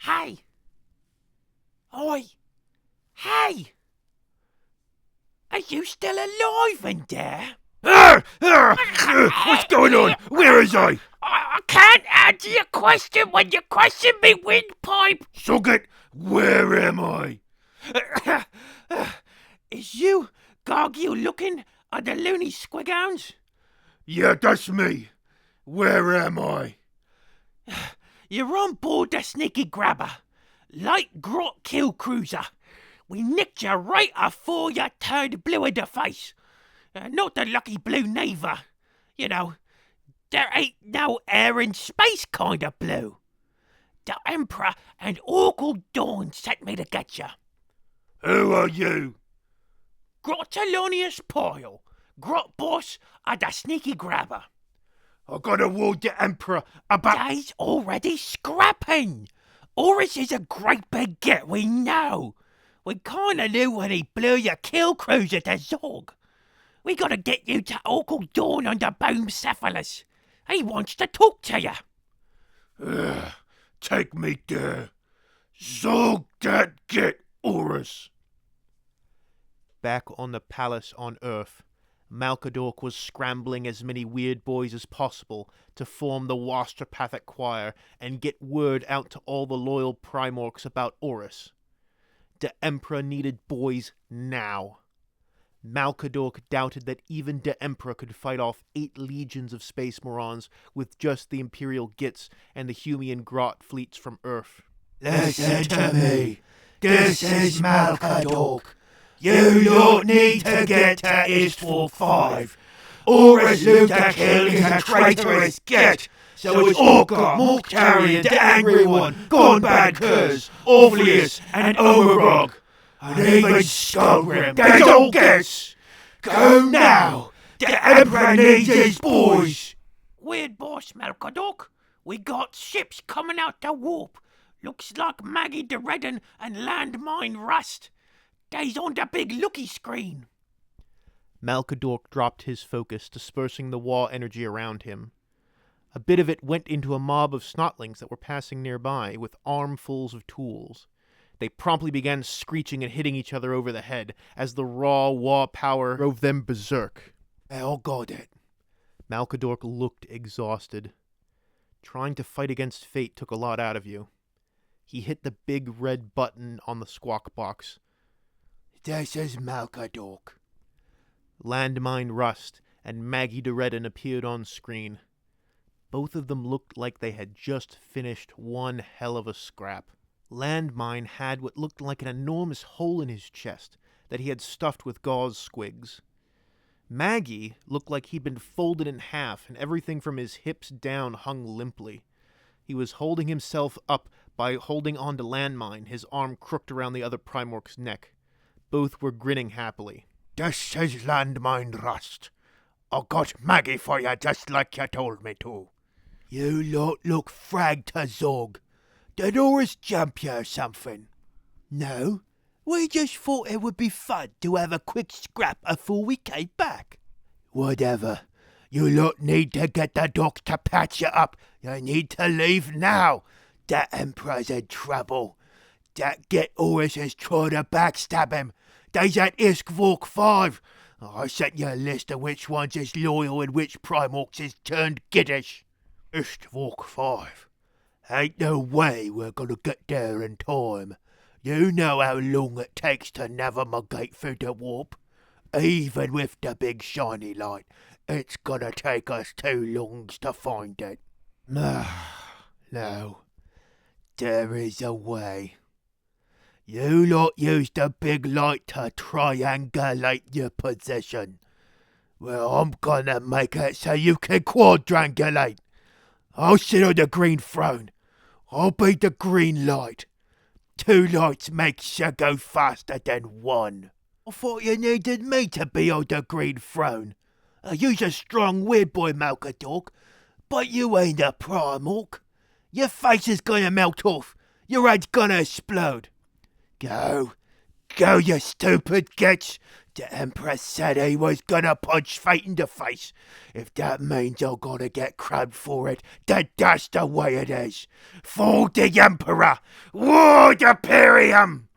Hey! Oi! Hey! Are you still alive in there? What's going on? Where is I? I can't answer your question when you question me windpipe! Socket, where am I? Is you gargoyle looking at the loony squighounds? Yeah, that's me. Where am I? You're on board the sneaky grabber. Light grot kill cruiser. We nicked you right afore you turned blue in the face. Not the lucky blue naver. You know, there ain't no air in space kind of blue. The Emperor and Oracle Dawn sent me to get you. Who are you? Grotolonius Pile, grot boss of the sneaky grabber. I gotta warn the Emperor about... They's already scrapping. Horus is a great big get, we know. We kinda knew when he blew your kill cruiser to Zog. We gotta get you to Oracle Dawn on the Boomcephalus. He wants to talk to you. Take me there. Zog that get, Horus. Back on the palace on Earth, Malkadork was scrambling as many weird boys as possible to form the Wastropathic Choir and get word out to all the loyal Primorcs about Horus. The Emperor needed boys now. Malkadork doubted that even the Emperor could fight off 8 legions of space morons with just the Imperial Gits and the Humian Grot fleets from Earth. Listen to me. This is Malkadork. You don't need to get to Eastwall 5. Horus Luda Kill is a traitorous get. So it's Orca, Morktarian, the Angry One, Gone Bad Curse, Orpheus, and Omerog. And even Skullgrim, they don't guess. Go now. The Emperor needs his boys. Weird boss, Malkadork. We got ships coming out to warp. Looks like Maggie the Redden and Landmine Rust. They's on the big looky screen. Malkadork dropped his focus, dispersing the war energy around him. A bit of it went into a mob of snotlings that were passing nearby with armfuls of tools. They promptly began screeching and hitting each other over the head as the raw war power drove them berserk. I all got it. Malkadork looked exhausted. Trying to fight against fate took a lot out of you. He hit the big red button on the squawk box. This is Malkadork. Landmine Rust and Maggie de Redden appeared on screen. Both of them looked like they had just finished one hell of a scrap. Landmine had what looked like an enormous hole in his chest that he had stuffed with gauze squigs. Maggie looked like he'd been folded in half, and everything from his hips down hung limply. He was holding himself up by holding on to Landmine, his arm crooked around the other Primorc's neck. Both were grinning happily. This is Landmine Rust. I got Maggie for you just like you told me to. You lot look fragged to Zog. Did Horus jump you or something? No, we just thought it would be fun to have a quick scrap before we came back. Whatever. You lot need to get the doc to patch you up. You need to leave now. That Emperor's in trouble. That get Horus is trying to backstab him. They's at Iskvork 5. I sent you a list of which ones is loyal and which Primorcs is turned giddish. Iskvork 5. Ain't no way we're gonna get there in time. You know how long it takes to navigate through the warp. Even with the big shiny light, it's gonna take us too long to find it. No, there is a way. You lot use the big light to triangulate your position. Well, I'm gonna make it so you can quadrangulate. I'll sit on the green throne. I'll be the green light. 2 lights makes you go faster than 1. I thought you needed me to be on the green throne. You's a strong weird boy, Malkadork, but you ain't a Primorc. Your face is gonna melt off. Your head's gonna explode. Go. Go, you stupid gits! The Emperor said he was gonna punch fate in the face. If that means I gotta get crabbed for it, then that's the way it is. For the Emperor! War the Imperium!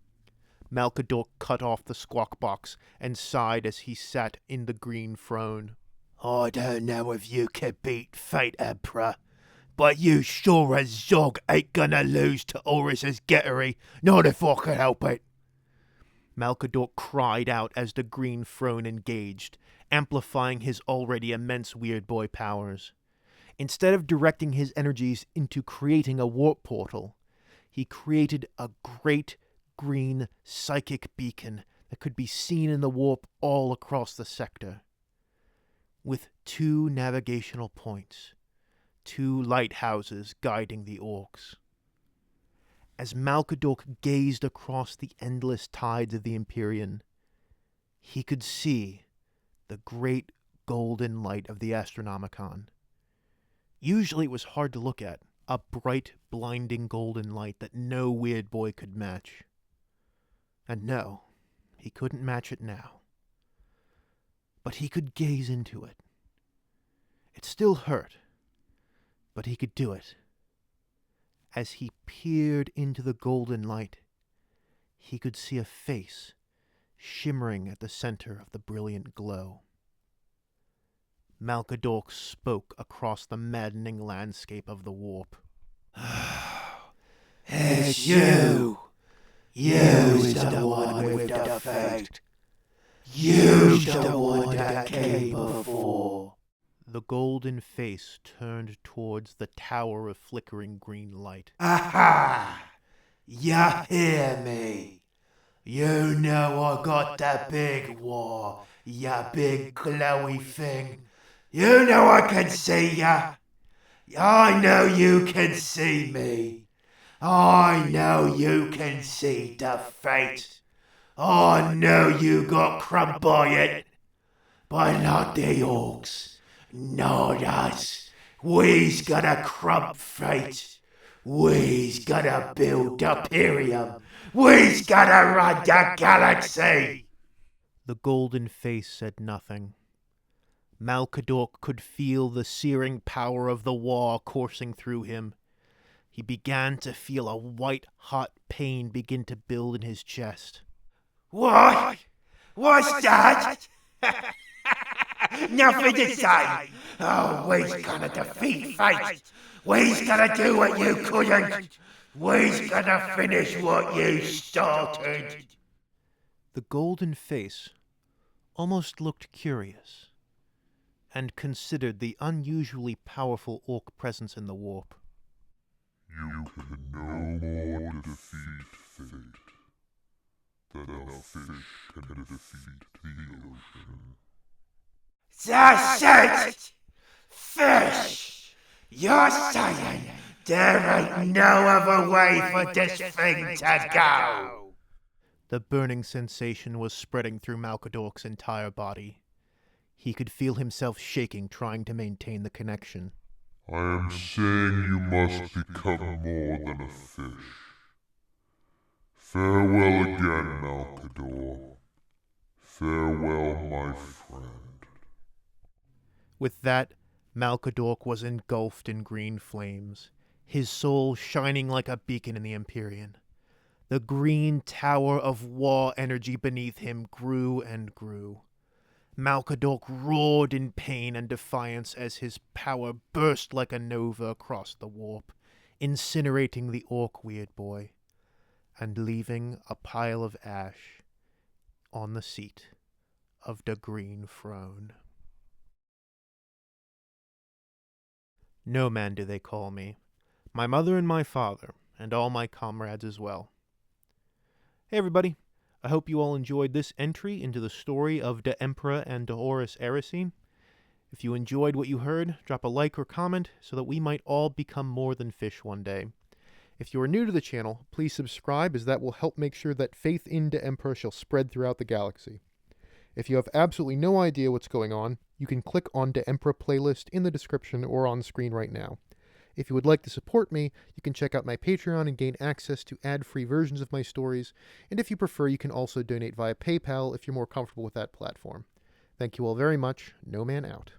Malkador cut off the squawk box and sighed as he sat in the green throne. I don't know if you can beat fate, Emperor, but you sure as Zog ain't gonna lose to Horus's Gettery, not if I can help it. Malkador cried out as the green throne engaged, amplifying his already immense Weird Boy powers. Instead of directing his energies into creating a warp portal, he created a great green psychic beacon that could be seen in the warp all across the sector. With 2 navigational points, 2 lighthouses guiding the orcs. As Malkador gazed across the endless tides of the Empyrean, he could see the great golden light of the Astronomicon. Usually it was hard to look at, a bright, blinding golden light that no Weird Boy could match. And no, he couldn't match it now. But he could gaze into it. It still hurt, but he could do it. As he peered into the golden light, he could see a face shimmering at the center of the brilliant glow. Malkador spoke across the maddening landscape of the warp. It's you! You's the one with the fate. You's the one that came before. The golden face turned towards the tower of flickering green light. Aha! Ya hear me? You know I got that big war, ya big glowy thing. You know I can see ya. I know you can see me. I know you can see the fate. I know you got crumbed by it. But not the orcs. Not us. We's gonna crump fate. We's gonna build the Imperium. We's gonna run the galaxy. The golden face said nothing. Malkador could feel the searing power of the war coursing through him. He began to feel a white-hot pain begin to build in his chest. What? What's that? Nothing to say. Oh, we's gonna defeat fate. We's gonna do what you couldn't. We's gonna finish what you started. The golden face almost looked curious, and considered the unusually powerful orc presence in the warp. You can no more defeat fate than a fish can defeat the ocean. That's it! Fish! You're saying there ain't no other way for this thing to go? The burning sensation was spreading through Malkador's entire body. He could feel himself shaking, trying to maintain the connection. I am saying you must become more than a fish. Farewell again, Malkador. Farewell, my friend. With that, Malkador was engulfed in green flames, his soul shining like a beacon in the Empyrean. The green tower of war energy beneath him grew and grew. Malkador roared in pain and defiance as his power burst like a nova across the warp, incinerating the orc Weird Boy, and leaving a pile of ash on the seat of the green throne. No man do they call me, my mother and my father, and all my comrades as well. Hey everybody, I hope you all enjoyed this entry into the story of the Emperor and the Horus Heresy. If you enjoyed what you heard, drop a like or comment so that we might all become more than fish one day. If you are new to the channel, please subscribe, as that will help make sure that faith in the Emperor shall spread throughout the galaxy. If you have absolutely no idea what's going on, you can click on the Emperor playlist in the description or on screen right now. If you would like to support me, you can check out my Patreon and gain access to ad-free versions of my stories, and if you prefer, you can also donate via PayPal if you're more comfortable with that platform. Thank you all very much. No Man out.